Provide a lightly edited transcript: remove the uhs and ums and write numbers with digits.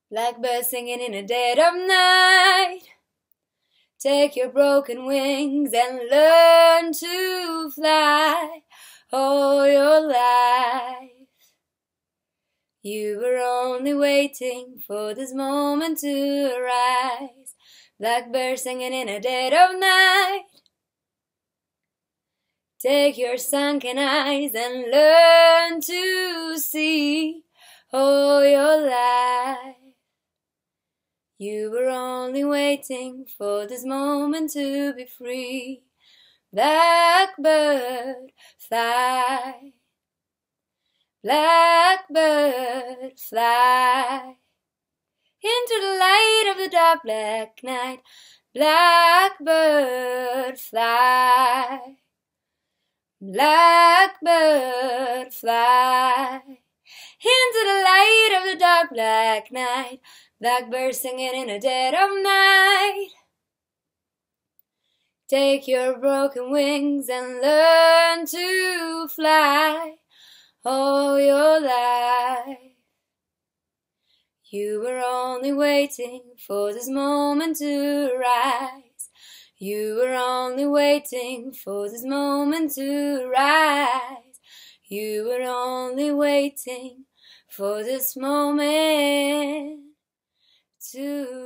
Blackbird singing in the dead of night. Take your broken wings and learn to fly all your life. You were only waiting for this moment to arise. Blackbird singing in the dead of night. Take your sunken eyes and learn to see all your life. You were only waiting for this moment to be free. Blackbird, fly. Blackbird, fly into the light of the dark black night. Blackbird, fly. Blackbird, fly into the light of the dark black night. Blackbird singing in the dead of night. Take your broken wings and learn to fly all your life. You were only waiting for this moment to rise. You were only waiting for this moment to rise. You were only waiting for this moment to